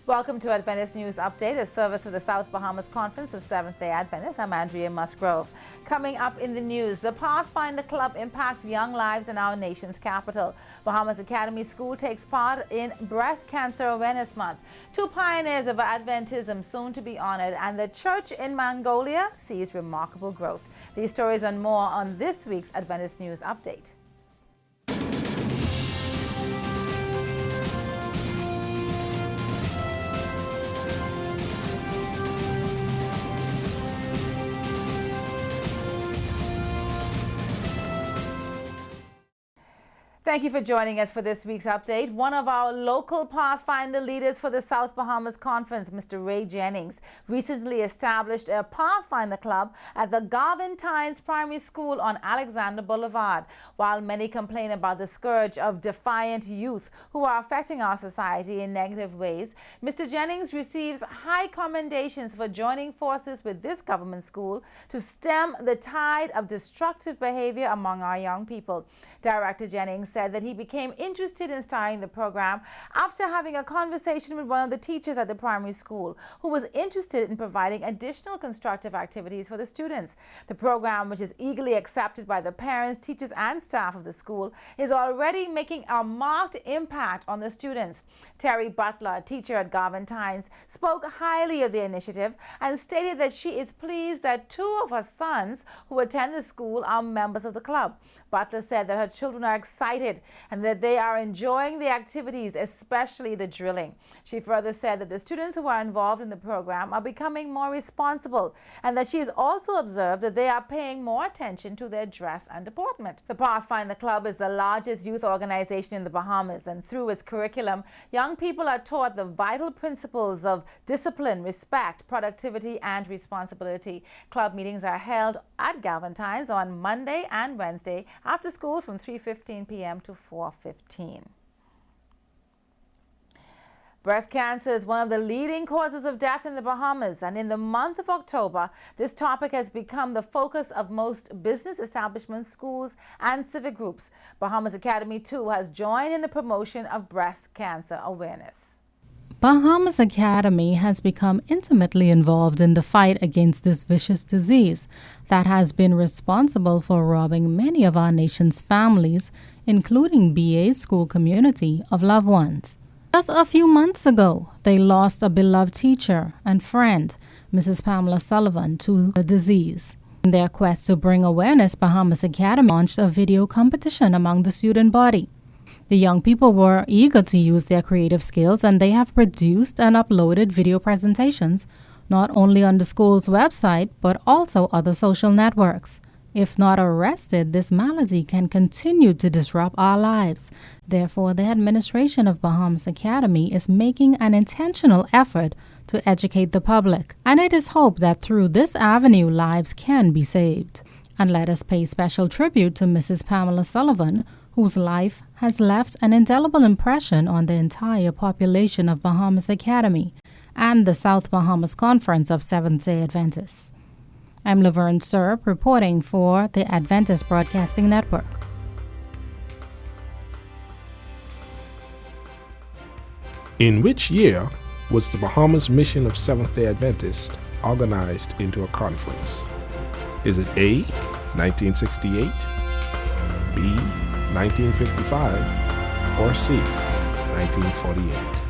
Welcome to Adventist News Update, a service of the South Bahamas Conference of Seventh-day Adventists. I'm Andrea Musgrove. Coming up in the news, the Pathfinder Club impacts young lives in our nation's capital. Bahamas Academy School takes part in Breast Cancer Awareness Month. Two pioneers of Adventism soon to be honored, and the church in Mongolia sees remarkable growth. These stories and more on this week's Adventist News Update. Thank you for joining us for this week's update. One of our local Pathfinder leaders for the South Bahamas Conference, Mr. Ray Jennings, recently established a Pathfinder Club at the Garventines Primary School on Alexander Boulevard. While many complain about the scourge of defiant youth who are affecting our society in negative ways, Mr. Jennings receives high commendations for joining forces with this government school to stem the tide of destructive behavior among our young people. Director Jennings said that he became interested in starting the program after having a conversation with one of the teachers at the primary school who was interested in providing additional constructive activities for the students. The program, which is eagerly accepted by the parents, teachers, and staff of the school, is already making a marked impact on the students. Terry Butler, a teacher at Garventines, spoke highly of the initiative and stated that she is pleased that two of her sons who attend the school are members of the club. Butler said that her children are excited and that they are enjoying the activities, especially the drilling. She further said that the students who are involved in the program are becoming more responsible and that she has also observed that they are paying more attention to their dress and deportment. The Pathfinder Club is the largest youth organization in the Bahamas, and through its curriculum, young people are taught the vital principles of discipline, respect, productivity, and responsibility. Club meetings are held at Galvantines on Monday and Wednesday after school from 3:15 p.m. to 4:15. Breast cancer is one of the leading causes of death in the Bahamas, and in the month of October, this topic has become the focus of most business establishments, schools, and civic groups. Bahamas Academy, too, has joined in the promotion of breast cancer awareness. Bahamas Academy has become intimately involved in the fight against this vicious disease that has been responsible for robbing many of our nation's families, including BA's school community, of loved ones. Just a few months ago, they lost a beloved teacher and friend, Mrs. Pamela Sullivan, to the disease. In their quest to bring awareness, Bahamas Academy launched a video competition among the student body. The young people were eager to use their creative skills, and they have produced and uploaded video presentations not only on the school's website but also other social networks. If not arrested, this malady can continue to disrupt our lives. Therefore, the administration of Bahamas Academy is making an intentional effort to educate the public, and it is hoped that through this avenue lives can be saved. And let us pay special tribute to Mrs. Pamela Sullivan, whose life has left an indelible impression on the entire population of Bahamas Academy and the South Bahamas Conference of Seventh-day Adventists. I'm Laverne Serp reporting for the Adventist Broadcasting Network. In which year was the Bahamas Mission of Seventh-day Adventists organized into a conference? Is it A, 1968, B, 1955, or C, 1948?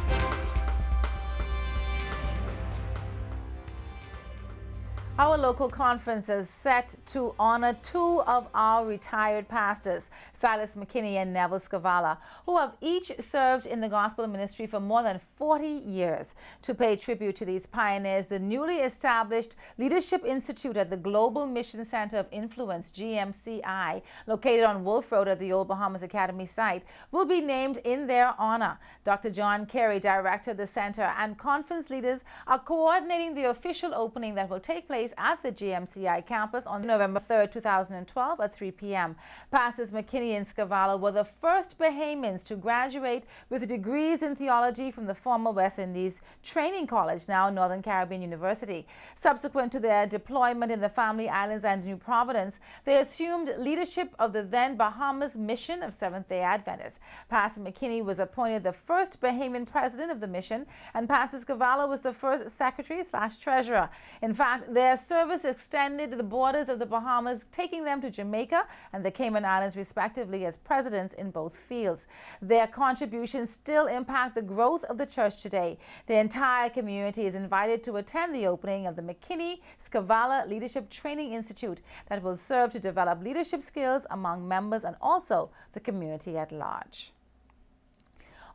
Our local conference is set to honor two of our retired pastors, Silas McKinney and Neville Scavala, who have each served in the gospel ministry for more than 40 years. To pay tribute to these pioneers, the newly established Leadership Institute at the Global Mission Center of Influence, GMCI, located on Wolf Road at the Old Bahamas Academy site, will be named in their honor. Dr. John Carey, director of the center, and conference leaders are coordinating the official opening that will take place at the GMCI campus on November 3rd, 2012 at 3 p.m. Pastors McKinney and Scavala were the first Bahamians to graduate with degrees in theology from the former West Indies Training College, now Northern Caribbean University. Subsequent to their deployment in the Family Islands and New Providence, they assumed leadership of the then Bahamas mission of Seventh-day Adventists. Pastor McKinney was appointed the first Bahamian president of the mission, and Pastor Scavala was the first secretary/treasurer. In fact, their service extended to the borders of the Bahamas, taking them to Jamaica and the Cayman Islands respectively as presidents in both fields. Their contributions still impact the growth of the church today. The entire community is invited to attend the opening of the McKinney-Scavala Leadership Training Institute that will serve to develop leadership skills among members and also the community at large.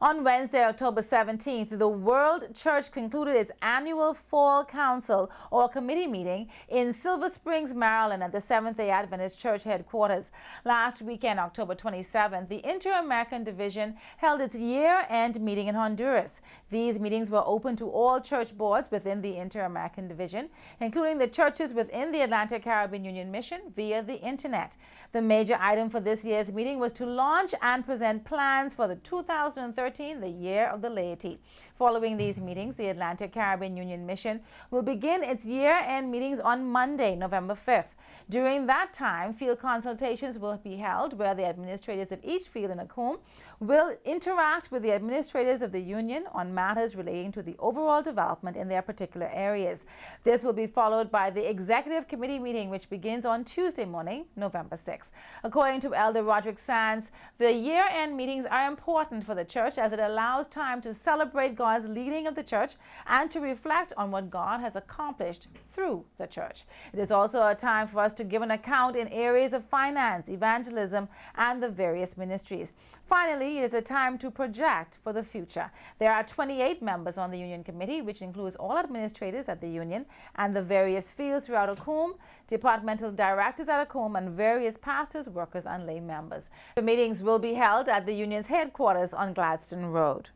On Wednesday, October 17th, the World Church concluded its annual Fall Council or Committee meeting in Silver Springs, Maryland at the Seventh-day Adventist Church headquarters. Last weekend, October 27th, the Inter-American Division held its year-end meeting in Honduras. These meetings were open to all church boards within the Inter-American Division, including the churches within the Atlantic Caribbean Union Mission via the Internet. The major item for this year's meeting was to launch and present plans for the 2013 the Year of the Laity. Following these meetings, the Atlantic Caribbean Union Mission will begin its year-end meetings on Monday, November 5th. During that time, field consultations will be held where the administrators of each field in ACOOM will interact with the administrators of the Union on matters relating to the overall development in their particular areas. This will be followed by the Executive Committee meeting, which begins on Tuesday morning, November 6th. According to Elder Roderick Sands, the year-end meetings are important for the church as it allows time to celebrate God's leading of the church and to reflect on what God has accomplished through the church. It is also a time for us to give an account in areas of finance, evangelism, and the various ministries. Finally, it is a time to project for the future. There are 28 members on the Union Committee, which includes all administrators at the Union and the various fields throughout ACOOM, departmental directors at ACOOM, and various pastors, workers, and lay members. The meetings will be held at the Union's headquarters on Gladstone Road.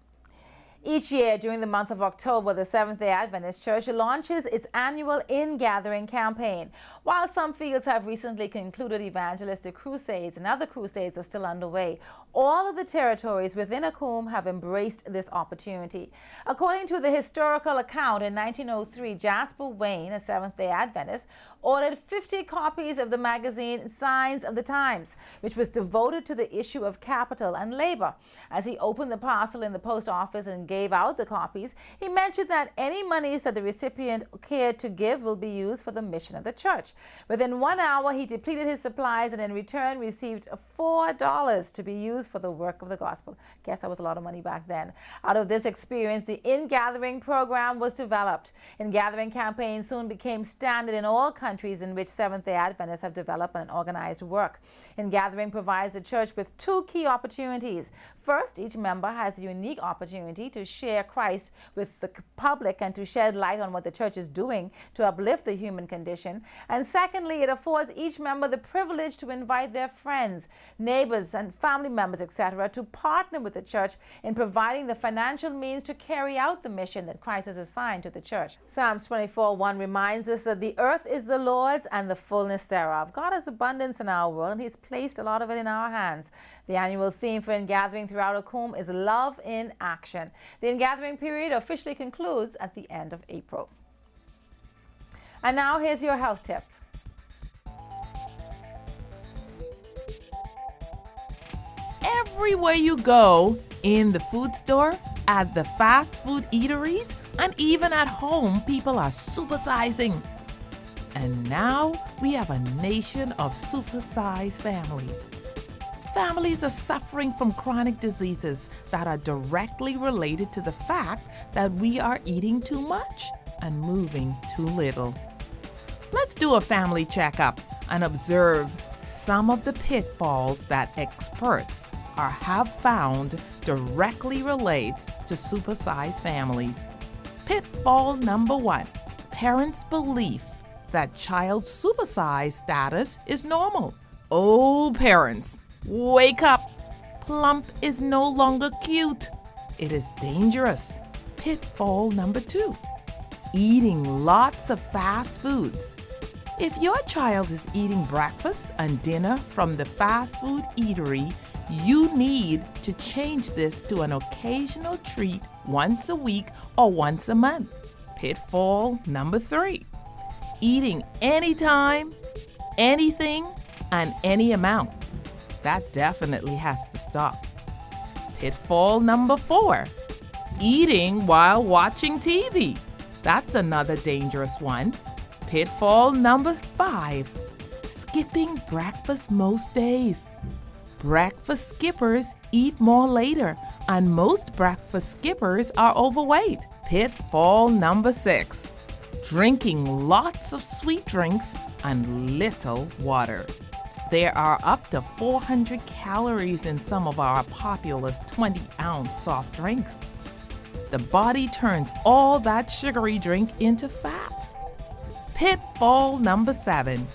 Each year during the month of October, the Seventh-day Adventist Church launches its annual InGathering Campaign. While some fields have recently concluded evangelistic crusades and other crusades are still underway, all of the territories within ACOOM have embraced this opportunity. According to the historical account, in 1903, Jasper Wayne, a Seventh-day Adventist, ordered 50 copies of the magazine Signs of the Times, which was devoted to the issue of capital and labor. As he opened the parcel in the post office and gave out the copies, he mentioned that any monies that the recipient cared to give will be used for the mission of the church. Within 1 hour, he depleted his supplies and in return received $4 to be used for the work of the gospel. Guess that was a lot of money back then. Out of this experience, the InGathering program was developed. InGathering Campaign soon became standard in all countries in which Seventh-day Adventists have developed an organized work. InGathering provides the church with two key opportunities. First, each member has a unique opportunity to share Christ with the public and to shed light on what the church is doing to uplift the human condition. And secondly, it affords each member the privilege to invite their friends, neighbors, and family members, etc., to partner with the church in providing the financial means to carry out the mission that Christ has assigned to the church. Psalms 24:1 reminds us that the earth is the Lord's and the fullness thereof. God has abundance in our world, and He's placed a lot of it in our hands. The annual theme for InGathering throughout ACOOM is Love in Action. The InGathering period officially concludes at the end of April. And now here's your health tip. Everywhere you go, in the food store, at the fast food eateries, and even at home, people are supersizing. And now we have a nation of supersized families. Families are suffering from chronic diseases that are directly related to the fact that we are eating too much and moving too little. Let's do a family checkup and observe some of the pitfalls that experts have found directly relates to supersized families. Pitfall number 1, parents' belief that child's supersized status is normal. Oh, parents, wake up! Plump is no longer cute. It is dangerous. Pitfall number 2, eating lots of fast foods. If your child is eating breakfast and dinner from the fast food eatery, you need to change this to an occasional treat once a week or once a month. Pitfall number 3, eating anytime, anything, and any amount. That definitely has to stop. Pitfall number 4, eating while watching TV. That's another dangerous one. Pitfall number 5, skipping breakfast most days. Breakfast skippers eat more later, and most breakfast skippers are overweight. Pitfall number 6, drinking lots of sweet drinks and little water. There are up to 400 calories in some of our popular 20-ounce soft drinks. The body turns all that sugary drink into fat. Pitfall number 7,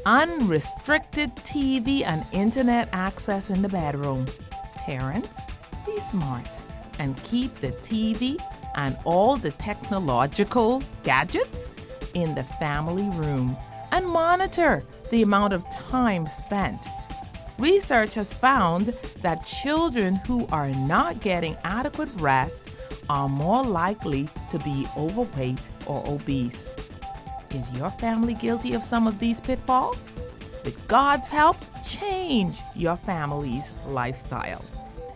unrestricted TV and internet access in the bedroom. Parents, be smart and keep the TV and all the technological gadgets in the family room and monitor the amount of time spent. Research has found that children who are not getting adequate rest are more likely to be overweight or obese. Is your family guilty of some of these pitfalls? With God's help, change your family's lifestyle.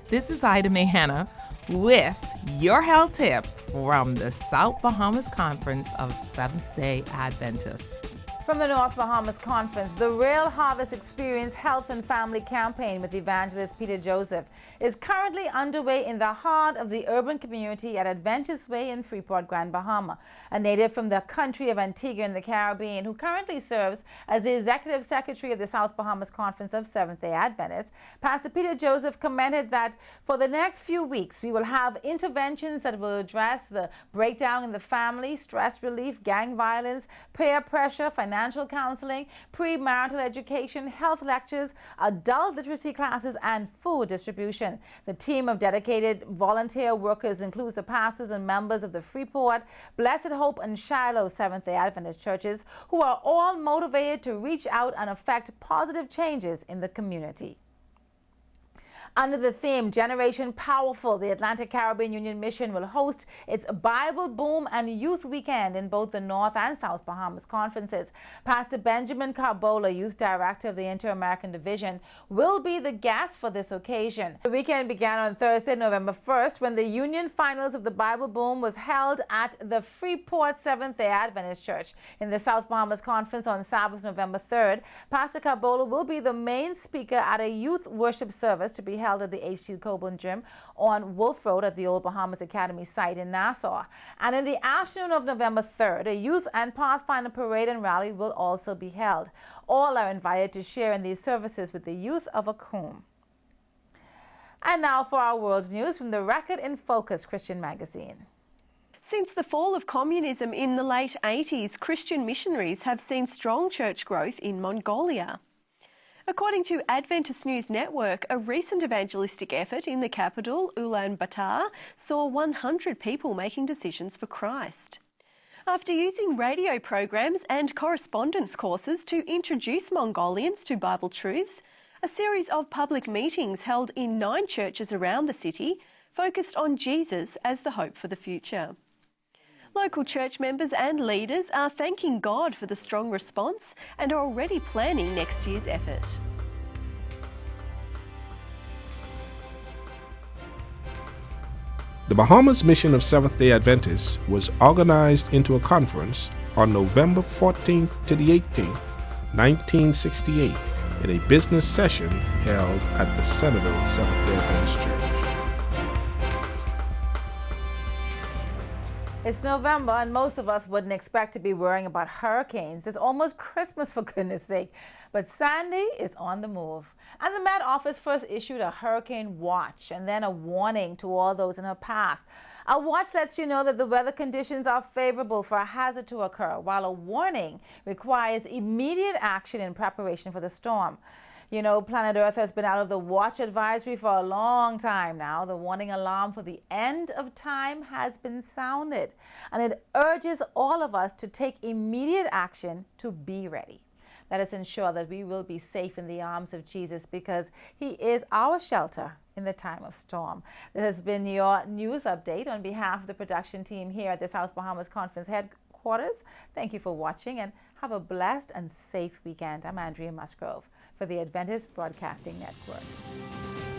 This is Ida Mahana with your health tip from the South Bahamas Conference of Seventh-day Adventists. From the North Bahamas Conference, the Real Harvest Experience Health and Family Campaign with evangelist Peter Joseph is currently underway in the heart of the urban community at Adventist Way in Freeport, Grand Bahama. A native from the country of Antigua in the Caribbean who currently serves as the Executive Secretary of the South Bahamas Conference of Seventh-day Adventists, Pastor Peter Joseph commented that for the next few weeks we will have interventions that will address the breakdown in the family, stress relief, gang violence, peer pressure, financial counseling, premarital education, health lectures, adult literacy classes, and food distribution. The team of dedicated volunteer workers includes the pastors and members of the Freeport, Blessed Hope, and Shiloh Seventh-day Adventist churches, who are all motivated to reach out and affect positive changes in the community. Under the theme Generation Powerful, the Atlantic Caribbean Union Mission will host its Bible Boom and Youth Weekend in both the North and South Bahamas conferences. Pastor Benjamin Carbola, Youth Director of the Inter-American Division, will be the guest for this occasion. The weekend began on Thursday, November 1st, when the Union Finals of the Bible Boom was held at the Freeport Seventh-day Adventist Church. In the South Bahamas Conference on Sabbath, November 3rd, Pastor Carbola will be the main speaker at a youth worship service to be held at the H.G. Coburn Gym on Wolf Road at the Old Bahamas Academy site in Nassau. And in the afternoon of November 3rd, a youth and Pathfinder parade and rally will also be held. All are invited to share in these services with the youth of Akum. And now for our world news from the Record in Focus Christian magazine. Since the fall of communism in the late 80s, Christian missionaries have seen strong church growth in Mongolia. According to Adventist News Network, a recent evangelistic effort in the capital, Ulaanbaatar, saw 100 people making decisions for Christ. After using radio programs and correspondence courses to introduce Mongolians to Bible truths, a series of public meetings held in 9 churches around the city focused on Jesus as the hope for the future. Local church members and leaders are thanking God for the strong response and are already planning next year's effort. The Bahamas Mission of Seventh-day Adventists was organized into a conference on November 14th to the 18th, 1968, in a business session held at the Centerville Seventh-day Adventist Church. It's November and most of us wouldn't expect to be worrying about hurricanes. It's almost Christmas, for goodness sake. But Sandy is on the move. And the Met Office first issued a hurricane watch and then a warning to all those in her path. A watch lets you know that the weather conditions are favorable for a hazard to occur, while a warning requires immediate action in preparation for the storm. You know, planet Earth has been out of the watch advisory for a long time now. The warning alarm for the end of time has been sounded, and it urges all of us to take immediate action to be ready. Let us ensure that we will be safe in the arms of Jesus, because he is our shelter in the time of storm. This has been your news update on behalf of the production team here at the South Bahamas Conference headquarters. Thank you for watching, and have a blessed and safe weekend. I'm Andrea Musgrove for the Adventist Broadcasting Network.